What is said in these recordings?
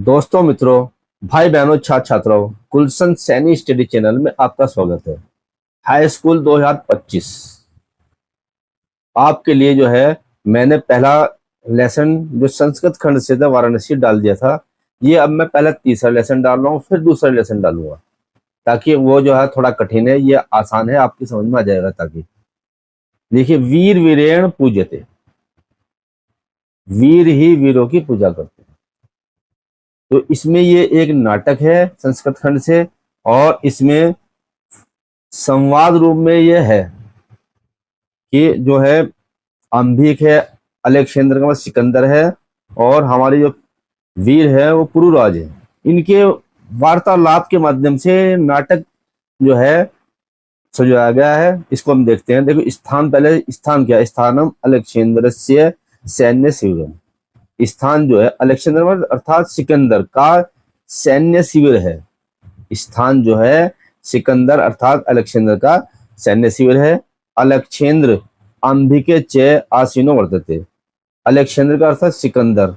दोस्तों, मित्रों, भाई बहनों, छात्र छात्राओं, गुलशन सैनी स्टडी चैनल में आपका स्वागत है। हाई स्कूल 2025 आपके लिए जो है मैंने पहला लेसन जो संस्कृत खंड से था वाराणसी डाल दिया था। ये अब मैं पहला तीसरा लेसन डाल रहा हूँ, फिर दूसरा लेसन डालूंगा ताकि वो जो है थोड़ा कठिन है, ये आसान है, आपकी समझ में आ जाएगा। ताकि देखिए, वीर वीरेण पूज्यते, वीर ही वीरों की पूजा करते हैं। तो इसमें ये एक नाटक है संस्कृत खंड से, और इसमें संवाद रूप में ये है कि जो है अंबिक है, अलेक्जेंडर का मतलब सिकंदर है, और हमारे जो वीर है वो पुरुराज है। इनके वार्तालाप के माध्यम से नाटक जो है सजाया गया है। इसको हम देखते हैं। देखो, स्थान, पहले स्थान क्या है? स्थानम अलेक्जेंडर से सैन्य शिविरम। स्थान जो है अलेक्जेंडर अर्थात सिकंदर का सैन्य शिविर है। स्थान जो है सिकंदर अर्थात अलेक्जेंडर का सैन्य शिविर है। अलेक्जेंद्र अंबिके चे आसीनो वर्तते। अलेक्जेंडर का अर्थात सिकंदर,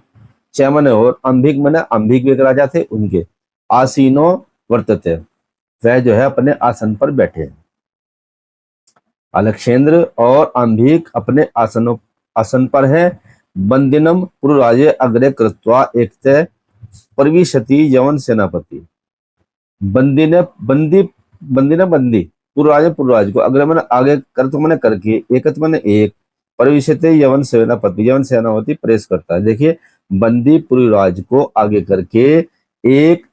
चे मने और अंबिक मने अंबिक एक राजा थे उनके, आसीनो वर्तते वह जो है अपने आसन पर बैठे हैं। अलेक्जेंद्र और अंबिक अपने आसन पर है। बंदिनम पुरुराजे अग्रे कृत्वा एकते प्रविशति यवन सेनापति। बंदी ने बंदी, बंदी ने बंदी, पुरराज को अग्र मैंने आगे कर, तो मैंने करके, एकत मैंने एक, प्रविशते यवन सेनापति, यवन सेनापति प्रेस करता है। देखिए, बंदी पुरराज को आगे करके एक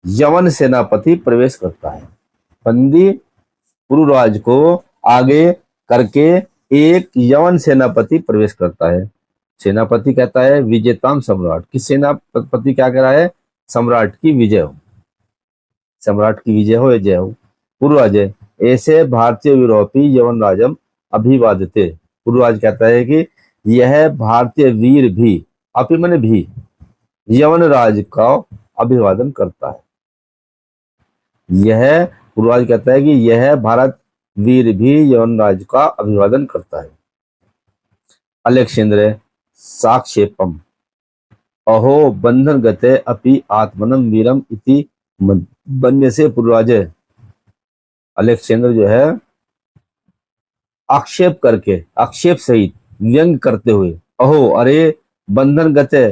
यवन सेनापति प्रवेश करता है। बंदी पुरराज को आगे करके एक यवन सेनापति प्रवेश करता है। सेनापति कहता है विजेताम सम्राट, कि सेनापति क्या कह रहा है? सम्राट की विजय हो, सम्राट की विजय हो या जय हो। पूर्वज ऐसे भारतीय यूरोपी यवन राजम अभिवादते। पूर्वज कहता है कि यह भारतीय वीर भी, अपि माने भी, यवन राज का अभिवादन करता है। यह पूर्वज कहता है कि यह भारत वीर भी यवन राज का अभिवादन करता है। अलेक्जेंद्र साक्षेपम अहो बंधन गते अपि आत्मनम वीरम इति बन्य से पूर्वज। अलेक्जेंडर जो है आक्षेप करके, आक्षेप सहित, व्यंग करते हुए, अहो अरे, बंधन गते,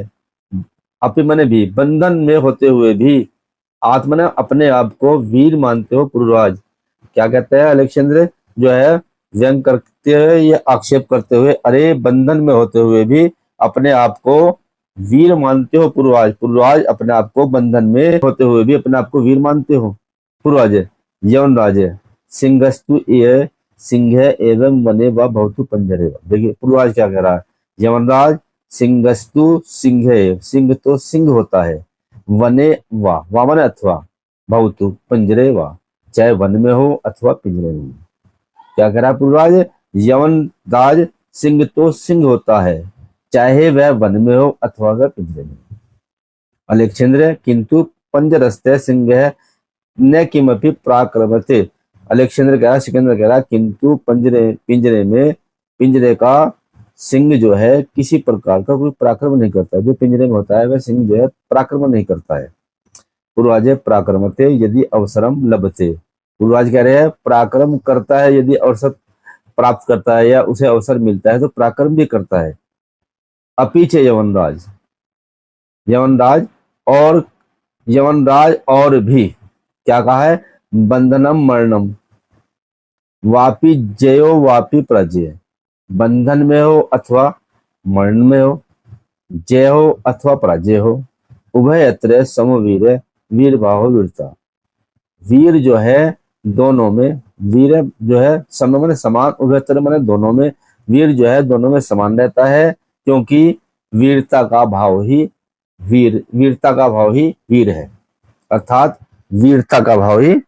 अपि मने भी, बंधन में होते हुए भी, आत्मना अपने आप को वीर मानते हो पूर्वज। क्या कहते हैं अलेक्जेंडर जो है? व्यंग करते हुए या आक्षेप करते हुए, अरे बंधन में होते हुए भी अपने आप को वीर मानते हो पूर्वज। पूर्वज अपने आप को बंधन में होते हुए भी अपने आप को वीर मानते हो। पूर्वज यवन राज सिंहस्तु ये सिंह एवं वने व बहुतु पंजरे। देखिए, पूर्वज क्या कह रहा है? यमनराज सिंहस्तु सिंह, सिंह तो सिंह होता है, वने वा माने अथवा, बहुतु पंजरे वा, चाहे वन में हो अथवा पिंजरे में। क्या कह रहा है पूर्वज? यमनराज सिंह तो सिंह होता है, चाहे वह वन में हो अथवा वह पिंजरे में। अलेक्जेंद्र किंतु पंजरस्ते सिंह न किमपि प्राक्रमते। अलेक्जेंडर कह रहा, सिकंदर कह रहा, किंतु पिंजरे का सिंह जो है किसी प्रकार का कोई पराक्रम नहीं करता। जो पिंजरे में होता है वह सिंह जो है पराक्रम नहीं करता है। पूर्वाज पराक्रमते यदि अवसरम लभते। पूर्वाज कह रहे हैं पराक्रम करता है यदि अवसर प्राप्त करता है या उसे अवसर मिलता है तो पराक्रम भी करता है। अपीछे यवनराज, यवनराज और यवनराज और भी क्या कहा है? बंधनम मरणम वापि जयो वापि प्रजय। बंधन में हो अथवा मरण में हो, जय हो अथवा पराजय हो, उभय अत्र समवीर वीर भाव वीरता। वीर जो है दोनों में, वीर जो है सम माने समान, उभयत्र माने दोनों में, वीर जो है दोनों में समान रहता है, क्योंकि वीरता का भाव ही वीरता का भाव ही वीर है, अर्थात वीरता का भाव ही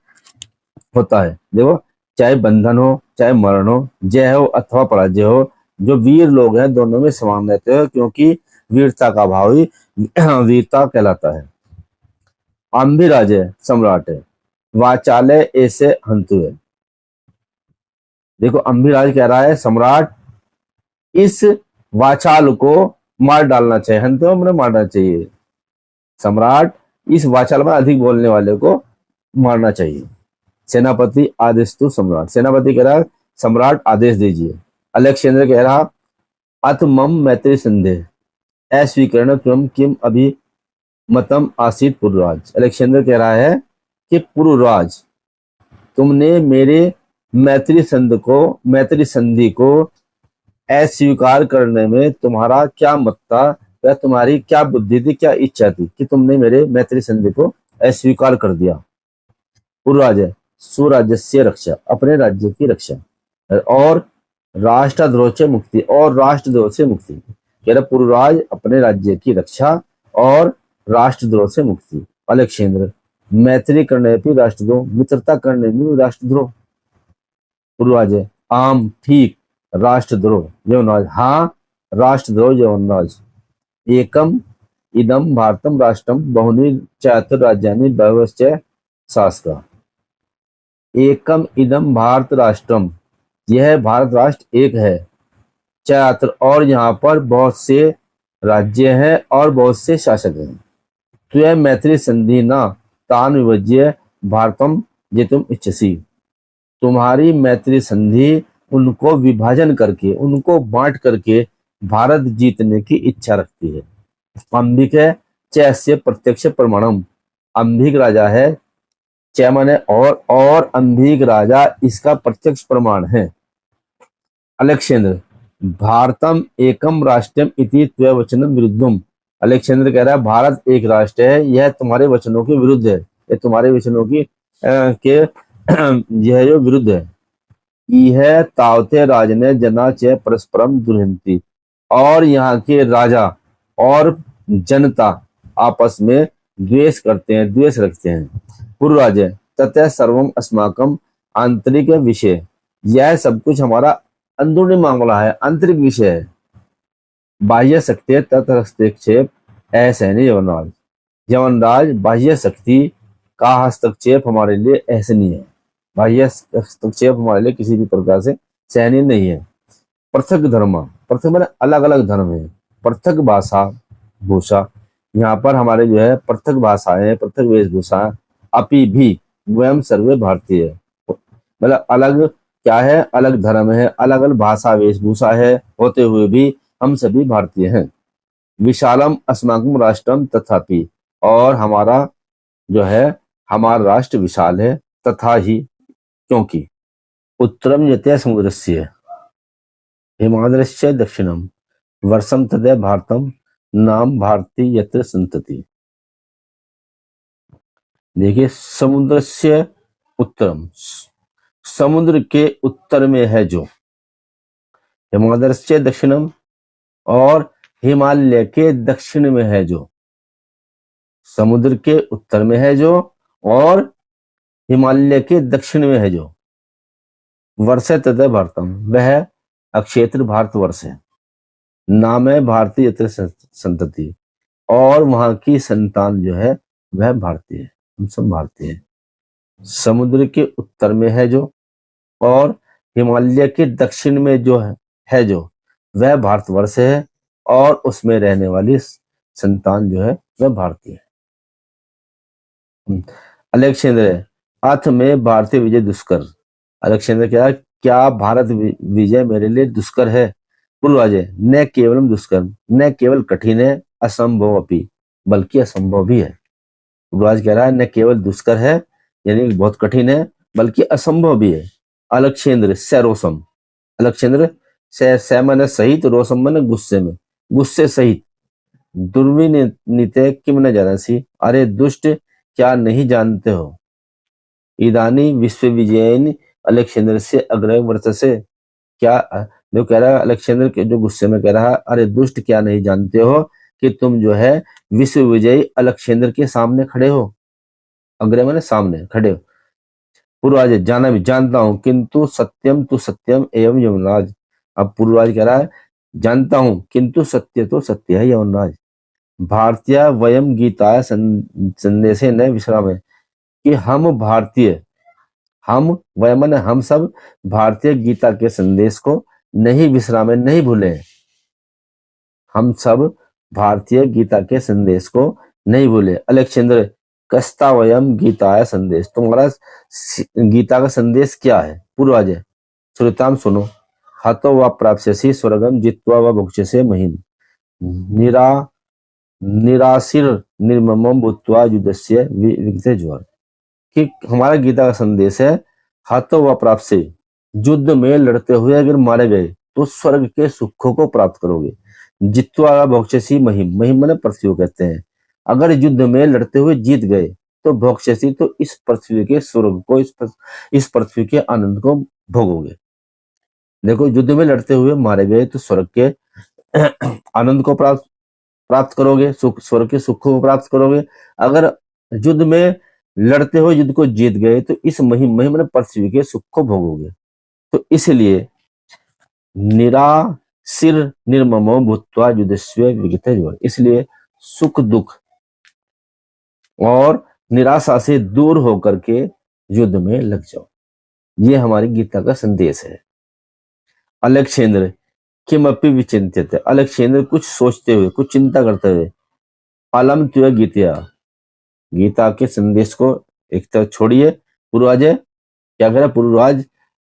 होता है। देखो, चाहे बंधन हो चाहे मरण हो, जय हो अथवा पराजय हो, जो वीर लोग हैं दोनों में समान रहते हैं, क्योंकि वीरता का भाव ही वीरता कहलाता है। आंभिराज सम्राट है, वाचालय ऐसे हंतु है। देखो, अंभिराज कह रहा है सम्राट इस वाचाल को मार डालना चाहिए, हंतु मैंने मारना चाहिए। सम्राट इस वाचाल में अधिक बोलने वाले को मारना चाहिए। सेनापति आदेश तो सम्राट, सेनापति कह रहा सम्राट आदेश दीजिए। अलेक्जेंडर कह रहा अथ मम मैत्री संदेह अस्वीकरण त्वम किम अभी मतम आसीत पुरुराज। अलेक्जेंडर कह रहा है कि पुरुराज, तुमने मेरे मैत्री संधि को अस्वीकार करने में तुम्हारा क्या मत था, या तुम्हारी क्या बुद्धि थी, क्या इच्छा थी कि तुमने मेरे मैत्री संधि को अस्वीकार कर दिया। पुरुराज स्वराज्य रक्षा, अपने राज्य की रक्षा, और राष्ट्रद्रोह से मुक्ति, और राष्ट्रद्रोह से मुक्ति। कह रहा पुरुराज अपने राज्य की रक्षा और राष्ट्रद्रोह से मुक्ति। अलेक्जेंद्र मैत्री करने भी राष्ट्रद्रोह, मित्रता करने भी राष्ट्रद्रोह। पुरुराज आम ठीक, राष्ट्रद्रोह यवनराज, हाँ राष्ट्रद्रोह यवनराज। एकम इदम भारतम राष्ट्रम बहुनी चातुर्राज्यानि बहवश्च शासका। एकम इदम भारत राष्ट्रम, यह भारत राष्ट्र एक है, चात्र, और यहाँ पर बहुत से राज्य हैं और बहुत से शासक हैं। त्वं मैत्री संधि न तान विभज्य भारतम जेतुम इच्छसि। तुम्हारी मैत्री संधि उनको विभाजन करके, उनको बांट करके भारत जीतने की इच्छा रखती है। अंबिक है चैस्य प्रत्यक्ष प्रमाणम, अंबिक राजा है, चैमन है और अंबिक राजा इसका प्रत्यक्ष प्रमाण है। अलेक्जेंडर भारतम एकम राष्ट्रम इति त्ववचनम विरुद्धम। अलेक्जेंडर कह रहा है भारत एक राष्ट्र है, यह तुम्हारे वचनों के विरुद्ध है, यह तुम्हारे वचनों की के यह जो विरुद्ध है। यह तावते राज ने जना च परस्परम दुर्हंती, और यहाँ के राजा और जनता आपस में द्वेष करते हैं, द्वेष रखते हैं। पूर्वराज ततः सर्वम अस्माकम आंतरिक विषय, यह सब कुछ हमारा अंदरूनी मामला है, आंतरिक विषय है। बाह्य शक्ति तथा हस्तक्षेप असहनीय यवनराज, यवनराज बाह्य शक्ति का हस्तक्षेप हमारे लिए असहनीय है, बाह्य हस्तक्षेप हमारे लिए किसी भी प्रकार से सहनीय नहीं है। पृथक धर्म, पृथक मैंने अलग अलग धर्म है, पृथक भाषा भूषा, यहाँ पर हमारे जो है पृथक भाषाएं, पृथक वेशभूषा, अपि भी वयम सर्वे भारतीय, मतलब अलग क्या है, अलग धर्म है, अलग अलग भाषा वेशभूषा है, होते हुए भी हम सभी भारतीय हैं। विशालम अस्माकम राष्ट्रम तथापि, और हमारा जो है हमारा राष्ट्र विशाल है, तथा ही क्योंकि उत्तरम यते समुद्रस्य हिमाद्रस्य दक्षिणम वर्षम तदे भारतम नाम भारती यत्र संतति। देखिए समुद्र से उत्तरम, समुद्र के उत्तर में है जो, हिमाद्र से दक्षिणम, और हिमालय के दक्षिण में है जो, समुद्र के उत्तर में है जो और हिमालय के दक्षिण में है जो, वर्ष तथा भारतम, वह अक्षेत्र भारतवर्ष है, नाम है भारतीय यत्र संतति, और वहां की संतान जो है वह भारतीय है, हम सब भारतीय हैं। समुद्र के उत्तर में है जो और हिमालय के दक्षिण में जो है जो, वह भारतवर्ष है, और उसमें रहने वाली संतान जो है वह भारतीय है। अलेक्जेंडर अथ में भारतीय विजय दुष्कर, अलेक्जेंडर क्या भारत विजय मेरे लिए दुष्कर है। पूर्वज न केवलम दुष्कर, न केवल कठिन है, असंभव अपि, बल्कि असंभव भी है। पूर्वज कह रहा है न केवल दुष्कर है यानी बहुत कठिन है, बल्कि असंभव भी है। अलेक्जेंडर सरोसम, अलेक्जेंडर से मन सहित, रोसम मन गुस्से में, गुस्से सहित। दुर्विनीते किम न जानसी, अरे दुष्ट क्या नहीं जानते हो। इदानी विश्व विजयन अलेक्जेंडर से अग्रह वर्ष से, क्या जो कह रहा है अलेक्जेंडर के जो गुस्से में कह रहा है, अरे दुष्ट क्या नहीं जानते हो कि तुम जो है विश्व विजयी अलेक्जेंडर के सामने खड़े हो, अग्रह मैंने सामने खड़े हो। पूर्वज जाना भी जानता हूं, किंतु सत्यम तु सत्यम एवं यमराज। अब पूर्वज कह रहा है जानता हूं किंतु सत्य तो सत्य है यमराज। भारतीय वयम गीता संदेश न विश्राम, कि हम भारतीय, हम वयमन हम सब भारतीय गीता के संदेश को नहीं विश्रामे, नहीं भूले। हम सब भारतीय गीता के संदेश को नहीं भूले। अलेक्जेंडर कस्तावयम गीताय संदेश, तुम्हारा गीता का संदेश क्या है? पूर्वाज है, श्रोताम सुनो। हतो व प्राप्स्यसि स्वर्गम जित्वा व भुक्ष्यसे महीम निरा निराशिर निर्ममम भूत्वा युद्धस्य विगते ज्वर। कि हमारा गीता का संदेश है, हतो व प्राप्त से, युद्ध में लड़ते हुए अगर मारे गए तो स्वर्ग के सुखों को प्राप्त करोगे। जित्वा व भुक्ष्यसि महीम, महीम माने पृथ्वी कहते हैं। अगर युद्ध में लड़ते हुए जीत गए तो भोक्ष्यसि, तो इस पृथ्वी के स्वर्ग को, इस पृथ्वी के आनंद को भोगोगे। देखो, युद्ध में लड़ते हुए मारे गए तो स्वर्ग के आनंद को प्राप्त प्राप्त करोगे, सुख, स्वर्ग के सुख को प्राप्त करोगे। अगर युद्ध में लड़ते हुए युद्ध को जीत गए तो इस महिम महिम ने पृथ्वी के सुख को भोगोगे। तो इसलिए निराशिर निर्ममो भूत्वा युद्धस्वे विगते ज्वर, इसलिए सुख दुख और निराशा से दूर होकर के युद्ध में लग जाओ। ये हमारी गीता का संदेश है। अलक्षेंद्र किमपि विचिंतित, अलक्षेंद्र कुछ सोचते हुए, कुछ चिंता करते हुए, अलम त्वया गीतया, गीता के संदेश को एक तरफ छोड़िए। पूर्वज क्या करे? पूर्वज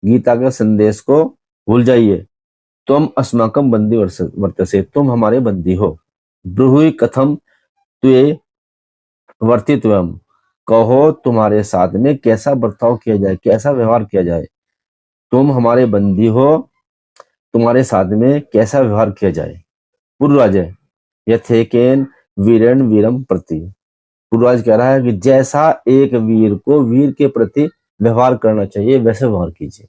गीता के संदेश को भूल जाइए। तुम अस्माकम बंदी वर्तसे, तुम हमारे बंदी हो। ब्रूहि कथम त्वे वर्तित्वम, कहो तुम्हारे साथ में कैसा बर्ताव किया जाए, कैसा व्यवहार किया जाए। तुम हमारे बंदी हो, तुम्हारे साथ में कैसा व्यवहार किया जाए। पूर्वज यथेकेन वीरेण वीरम प्रति, पूर्वज कह रहा है कि जैसा एक वीर को वीर के प्रति व्यवहार करना चाहिए वैसे व्यवहार कीजिए।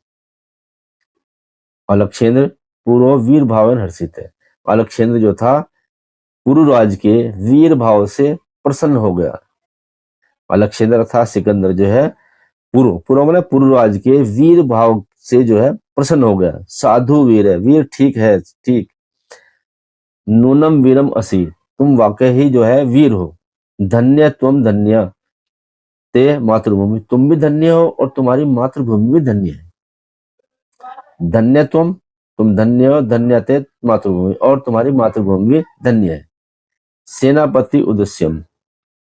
अलक्षेंद्र पूर्व वीर भावन हर्षित है। अलक्षेंद्र जो था पुरुराज के वीर भाव से प्रसन्न हो गया। अलक्षेंद्र था सिकंदर जो है पूर्व मैंने पुरुराज के वीर भाव से जो है प्रसन्न हो गया। साधु वीर है, वीर ठीक है, ठीक। नूनम वीरम असी, तुम वाकई ही जो है वीर हो। धन्य तुम धन्य ते मातृभूमि, तुम भी धन्य हो और तुम्हारी मातृभूमि भी धन्य है। धन्य तुम धन्य हो, धन्य ते मातृभूमि, और तुम्हारी मातृभूमि भी धन्य है। सेनापति उद्देश्यम,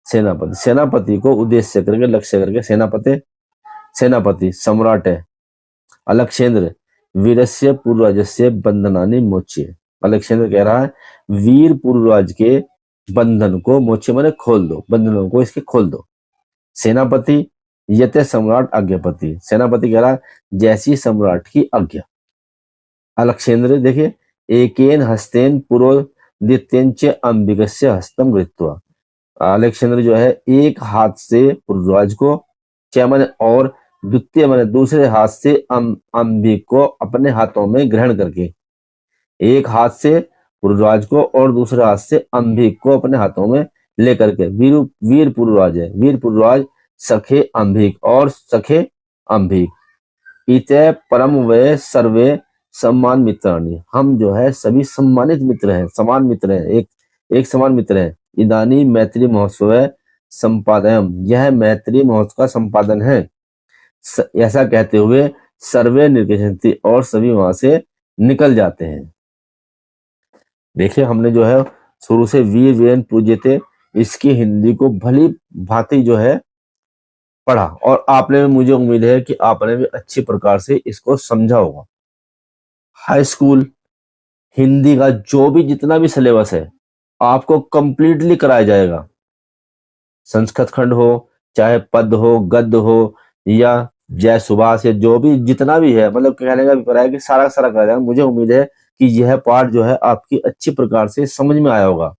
सेनापति, सेनापति को उद्देश्य करके, लक्ष्य करके सेनापति सम्राट है। अलक्षेंद्र वीरस्य पूर्वजस्य बंधनानि मोच्य, अलक्षेंद्र कह रहा है वीर पूर्वज के बंधन को मोच्य माने खोल दो, बंधनों को इसके खोल दो। सेनापति यते सम्राट आज्ञापति, सेनापति कह रहा है जैसी सम्राट की आज्ञा। अलक्षेंद्र देखिए, एकेन हस्तेन पुरोदित्यंच अंबिकस्य हस्तम गृहीत्वा, अलक्षेंद्र जो है एक हाथ से पूर्वज को, क्या माने और द्वितीय माने दूसरे हाथ से अंबिक को अपने हाथों में ग्रहण करके, एक हाथ से पूर्वज को और दूसरे हाथ से अंबिक को अपने हाथों में लेकर के, वीर पूर्वज है, वीर पूर्वज सखे अंबिक और सखे अंबिक। इते परम वे सर्वे सम्मान मित्राणी, हम जो है सभी सम्मानित मित्र हैं, समान मित्र हैं, एक समान मित्र हैं। इदानी मैत्री महोत्सव संपादन, यह मैत्री महोत्सव का संपादन है। ऐसा कहते हुए सर्वे निर्गच्छन्ति, और सभी वहां से निकल जाते हैं। देखिए, हमने जो है शुरू से वीर वीरन पूज्यते, इसकी हिंदी को भली भांति जो है पढ़ा, और आपने, मुझे उम्मीद है कि आपने भी अच्छी प्रकार से इसको समझा होगा। हाई स्कूल हिंदी का जो भी जितना भी सिलेबस है आपको कंप्लीटली कराया जाएगा। संस्कृत खंड हो, चाहे पद हो, गद्य हो, या जय सुभाष, या जो भी जितना भी है, मतलब कहने का अभिप्राय है कि सारा सारा कराया जाएगा। मुझे उम्मीद है कि यह पाठ जो है आपकी अच्छी प्रकार से समझ में आया होगा।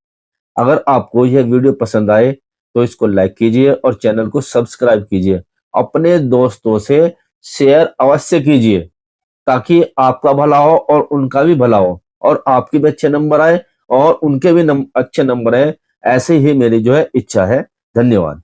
अगर आपको यह वीडियो पसंद आए तो इसको लाइक कीजिए और चैनल को सब्सक्राइब कीजिए। अपने दोस्तों से शेयर अवश्य कीजिए ताकि आपका भला हो और उनका भी भला हो, और आपके भी अच्छे नंबर आए और उनके भी अच्छे नंबर आए। ऐसे ही मेरी जो है इच्छा है। धन्यवाद।